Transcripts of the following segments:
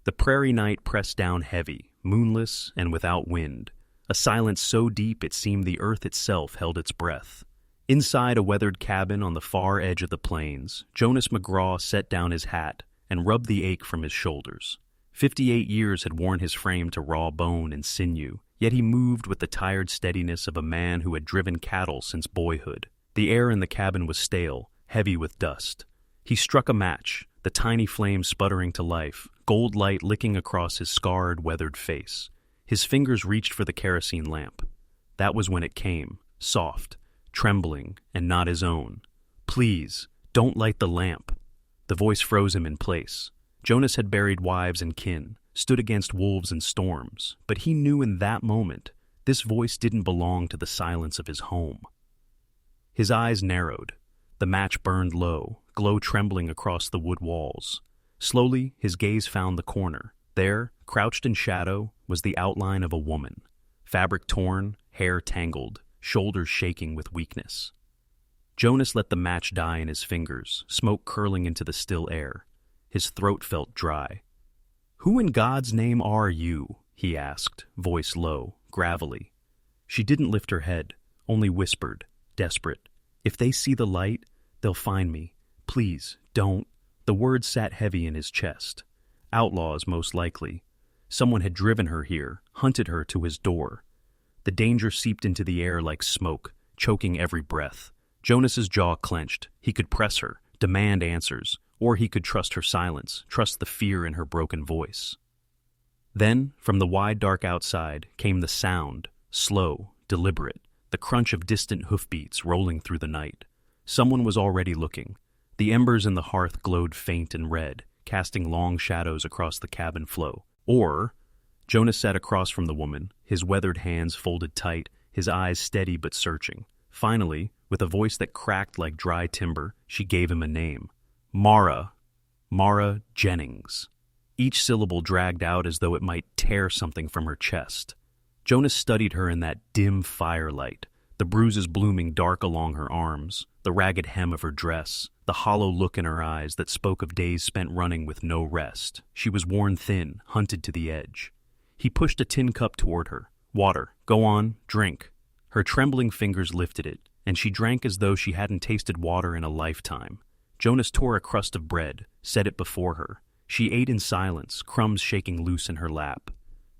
The prairie night pressed down heavy, moonless, and without wind, a silence so deep it seemed the earth itself held its breath. Inside a weathered cabin on the far edge of the plains, Jonas McGraw set down his hat and rubbed the ache from his shoulders. 58 years had worn his frame to raw bone and sinew, yet he moved with the tired steadiness of a man who had driven cattle since boyhood. The air in the cabin was stale, heavy with dust. He struck a match, the tiny flame sputtering to life, gold light licking across his scarred, weathered face. His fingers reached for the kerosene lamp. That was when it came, soft, trembling, and not his own. "Please, don't light the lamp." The voice froze him in place. Jonas had buried wives and kin, stood against wolves and storms, but he knew in that moment this voice didn't belong to the silence of his home. His eyes narrowed. The match burned low, glow trembling across the wood walls. Slowly, his gaze found the corner. There, crouched in shadow, was the outline of a woman. Fabric torn, hair tangled, shoulders shaking with weakness. Jonas let the match die in his fingers, smoke curling into the still air. His throat felt dry. "Who in God's name are you?" he asked, voice low, gravelly. She didn't lift her head, only whispered, desperate, "If they see the light, they'll find me. Please, don't." The words sat heavy in his chest. Outlaws, most likely. Someone had driven her here, hunted her to his door. The danger seeped into the air like smoke, choking every breath. Jonas's jaw clenched. He could press her, demand answers, or he could trust her silence, trust the fear in her broken voice. Then, from the wide dark outside, came the sound, slow, deliberate, the crunch of distant hoofbeats rolling through the night. Someone was already looking. The embers in the hearth glowed faint and red, casting long shadows across the cabin floor. Or, Jonas sat across from the woman, his weathered hands folded tight, his eyes steady but searching. Finally, with a voice that cracked like dry timber, she gave him a name. Mara. Mara Jennings. Each syllable dragged out as though it might tear something from her chest. Jonas studied her in that dim firelight, the bruises blooming dark along her arms, the ragged hem of her dress, the hollow look in her eyes that spoke of days spent running with no rest. She was worn thin, hunted to the edge. He pushed a tin cup toward her. "Water. Go on, drink." Her trembling fingers lifted it, and she drank as though she hadn't tasted water in a lifetime. Jonas tore a crust of bread, set it before her. She ate in silence, crumbs shaking loose in her lap.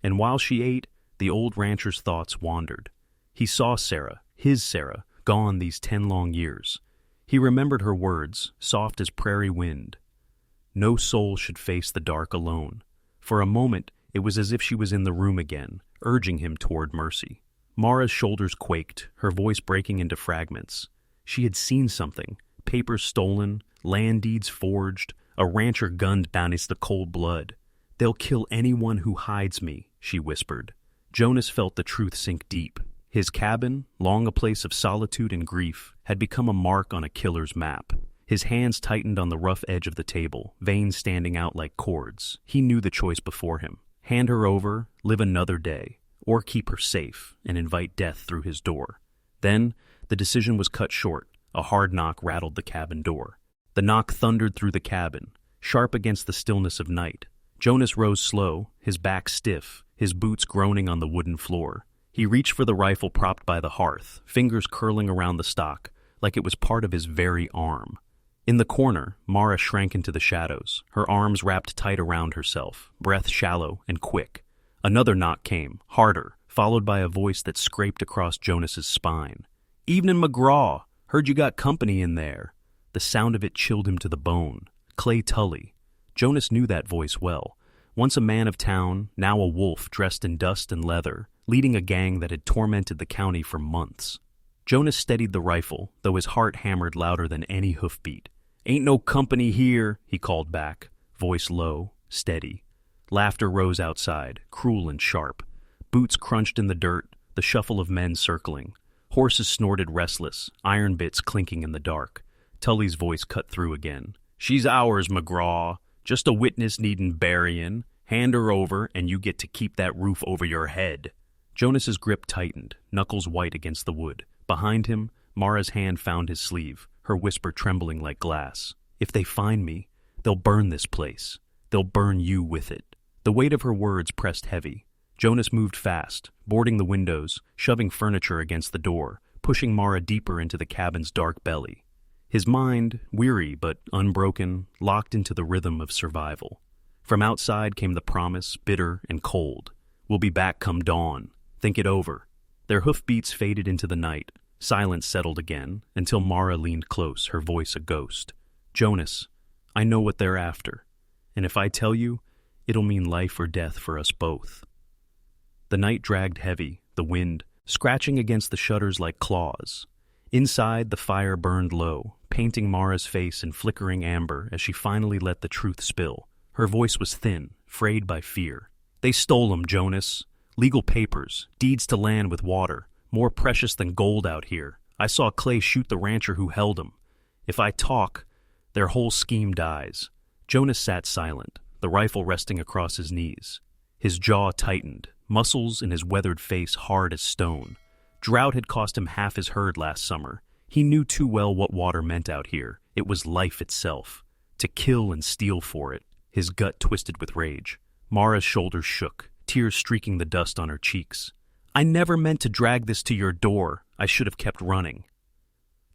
And while she ate, the old rancher's thoughts wandered. He saw Sarah, his Sarah, gone these 10 long years. He remembered her words, soft as prairie wind. No soul should face the dark alone. For a moment, it was as if she was in the room again, urging him toward mercy. Mara's shoulders quaked, her voice breaking into fragments. She had seen something. Papers stolen, land deeds forged, a rancher gunned down in the cold blood. "They'll kill anyone who hides me," she whispered. Jonas felt the truth sink deep. His cabin, long a place of solitude and grief, had become a mark on a killer's map. His hands tightened on the rough edge of the table, veins standing out like cords. He knew the choice before him. Hand her over, live another day, or keep her safe and invite death through his door. Then, the decision was cut short. A hard knock rattled the cabin door. The knock thundered through the cabin, sharp against the stillness of night. Jonas rose slow, his back stiff, his boots groaning on the wooden floor. He reached for the rifle propped by the hearth, fingers curling around the stock, like it was part of his very arm. In the corner, Mara shrank into the shadows, her arms wrapped tight around herself, breath shallow and quick. Another knock came, harder, followed by a voice that scraped across Jonas's spine. "Evening, McGraw! Heard you got company in there." The sound of it chilled him to the bone. Clay Tully. Jonas knew that voice well. Once a man of town, now a wolf dressed in dust and leather, leading a gang that had tormented the county for months. Jonas steadied the rifle, though his heart hammered louder than any hoofbeat. "Ain't no company here," he called back, voice low, steady. Laughter rose outside, cruel and sharp. Boots crunched in the dirt, the shuffle of men circling. Horses snorted restless, iron bits clinking in the dark. Tully's voice cut through again. "She's ours, McGraw. Just a witness needin' burying. Hand her over, and you get to keep that roof over your head." Jonas's grip tightened, knuckles white against the wood. Behind him, Mara's hand found his sleeve, her whisper trembling like glass. "If they find me, they'll burn this place. They'll burn you with it." The weight of her words pressed heavy. Jonas moved fast, boarding the windows, shoving furniture against the door, pushing Mara deeper into the cabin's dark belly. His mind, weary but unbroken, locked into the rhythm of survival. From outside came the promise, bitter and cold. "We'll be back come dawn. Think it over." Their hoofbeats faded into the night. Silence settled again, until Mara leaned close, her voice a ghost. "Jonas, I know what they're after. And if I tell you, it'll mean life or death for us both." The night dragged heavy, the wind scratching against the shutters like claws. Inside, the fire burned low, painting Mara's face in flickering amber as she finally let the truth spill. Her voice was thin, frayed by fear. "They stole 'em, Jonas. Legal papers, deeds to land with water, more precious than gold out here. I saw Clay shoot the rancher who held him. If I talk, their whole scheme dies." Jonas sat silent, the rifle resting across his knees. His jaw tightened, muscles in his weathered face hard as stone. Drought had cost him half his herd last summer. He knew too well what water meant out here. It was life itself. To kill and steal for it. His gut twisted with rage. Mara's shoulders shook, tears streaking the dust on her cheeks. "I never meant to drag this to your door. I should have kept running."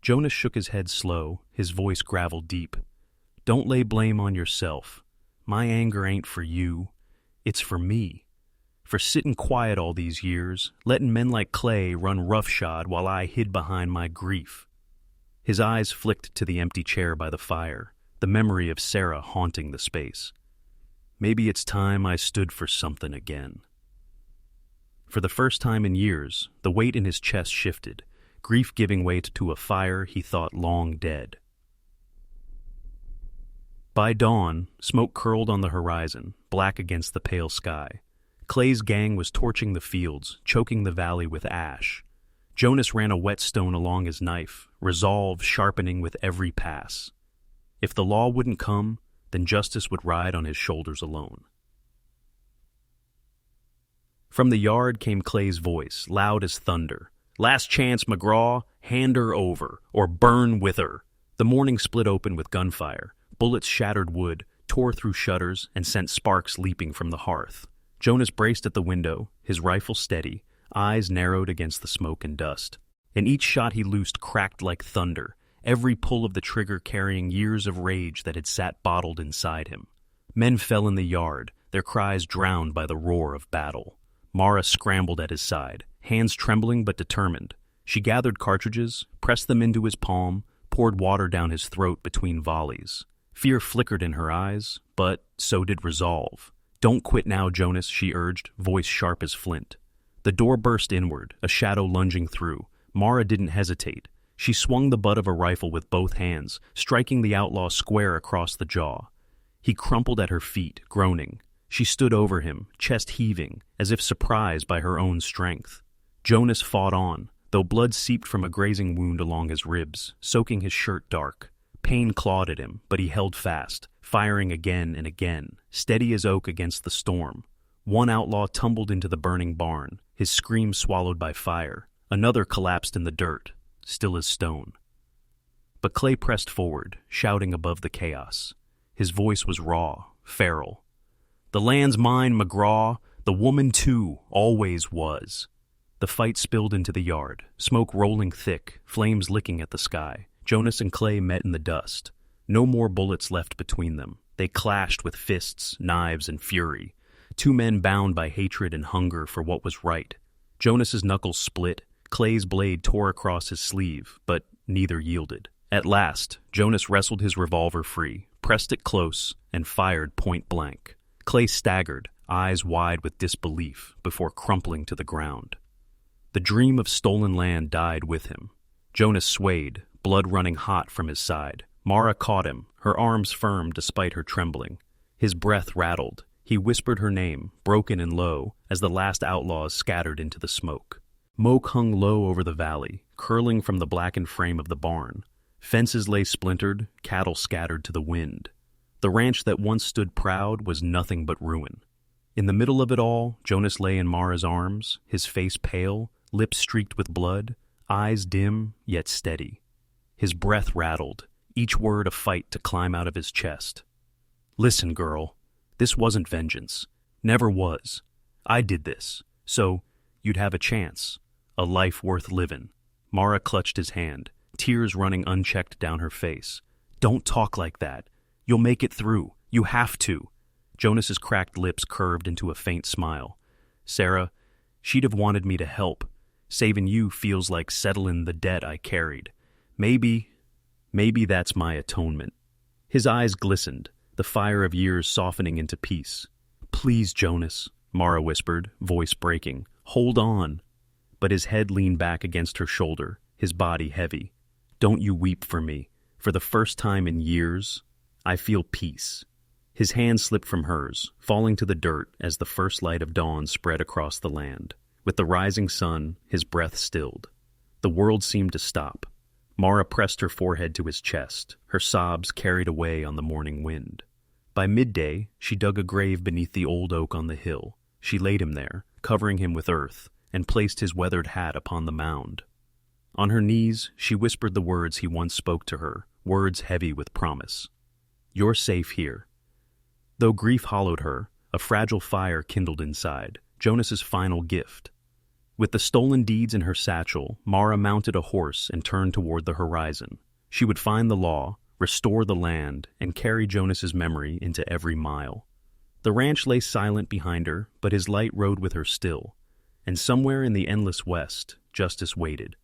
Jonas shook his head slow, his voice graveled deep. "Don't lay blame on yourself. My anger ain't for you. It's for me. For sitting quiet all these years, letting men like Clay run roughshod while I hid behind my grief." His eyes flicked to the empty chair by the fire, the memory of Sarah haunting the space. "Maybe it's time I stood for something again." For the first time in years, the weight in his chest shifted, grief giving way to a fire he thought long dead. By dawn, smoke curled on the horizon, black against the pale sky. Clay's gang was torching the fields, choking the valley with ash. Jonas ran a whetstone along his knife, resolve sharpening with every pass. If the law wouldn't come, then justice would ride on his shoulders alone. From the yard came Clay's voice, loud as thunder. "Last chance, McGraw, hand her over, or burn with her." The morning split open with gunfire. Bullets shattered wood, tore through shutters, and sent sparks leaping from the hearth. Jonas braced at the window, his rifle steady, eyes narrowed against the smoke and dust. And each shot he loosed cracked like thunder, every pull of the trigger carrying years of rage that had sat bottled inside him. Men fell in the yard, their cries drowned by the roar of battle. Mara scrambled at his side, hands trembling but determined. She gathered cartridges, pressed them into his palm, poured water down his throat between volleys. Fear flickered in her eyes, but so did resolve. "Don't quit now, Jonas," she urged, voice sharp as flint. The door burst inward, a shadow lunging through. Mara didn't hesitate. She swung the butt of a rifle with both hands, striking the outlaw square across the jaw. He crumpled at her feet, groaning. She stood over him, chest heaving, as if surprised by her own strength. Jonas fought on, though blood seeped from a grazing wound along his ribs, soaking his shirt dark. Pain clawed at him, but he held fast, firing again and again, steady as oak against the storm. One outlaw tumbled into the burning barn, his scream swallowed by fire. Another collapsed in the dirt, still as stone. But Clay pressed forward, shouting above the chaos. His voice was raw, feral. "The land's mine, McGraw. The woman, too, always was." The fight spilled into the yard, smoke rolling thick, flames licking at the sky. Jonas and Clay met in the dust. No more bullets left between them. They clashed with fists, knives, and fury. Two men bound by hatred and hunger for what was right. Jonas's knuckles split. Clay's blade tore across his sleeve, but neither yielded. At last, Jonas wrestled his revolver free, pressed it close, and fired point blank. Clay staggered, eyes wide with disbelief, before crumpling to the ground. The dream of stolen land died with him. Jonas swayed, blood running hot from his side. Mara caught him, her arms firm despite her trembling. His breath rattled. He whispered her name, broken and low, as the last outlaws scattered into the smoke. Smoke hung low over the valley, curling from the blackened frame of the barn. Fences lay splintered, cattle scattered to the wind. The ranch that once stood proud was nothing but ruin. In the middle of it all, Jonas lay in Mara's arms, his face pale, lips streaked with blood, eyes dim yet steady. His breath rattled, each word a fight to climb out of his chest. "Listen, girl, this wasn't vengeance. Never was. I did this, so you'd have a chance. A life worth livin'. Mara clutched his hand, tears running unchecked down her face. Don't talk like that. You'll make it through. You have to. Jonas's cracked lips curved into a faint smile. Sarah, she'd have wanted me to help. Saving you feels like settling the debt I carried. Maybe that's my atonement. His eyes glistened, the fire of years softening into peace. Please, Jonas, Mara whispered, voice breaking. Hold on. But his head leaned back against her shoulder, his body heavy. Don't you weep for me. For the first time in years, I feel peace. His hand slipped from hers, falling to the dirt as the first light of dawn spread across the land. With the rising sun, his breath stilled. The world seemed to stop. Mara pressed her forehead to his chest, her sobs carried away on the morning wind. By midday, she dug a grave beneath the old oak on the hill. She laid him there, covering him with earth, and placed his weathered hat upon the mound. On her knees, she whispered the words he once spoke to her, words heavy with promise. You're safe here. Though grief hollowed her, a fragile fire kindled inside, Jonas's final gift. With the stolen deeds in her satchel, Mara mounted a horse and turned toward the horizon. She would find the law, restore the land, and carry Jonas's memory into every mile. The ranch lay silent behind her, but his light rode with her still. And somewhere in the endless west, justice waited.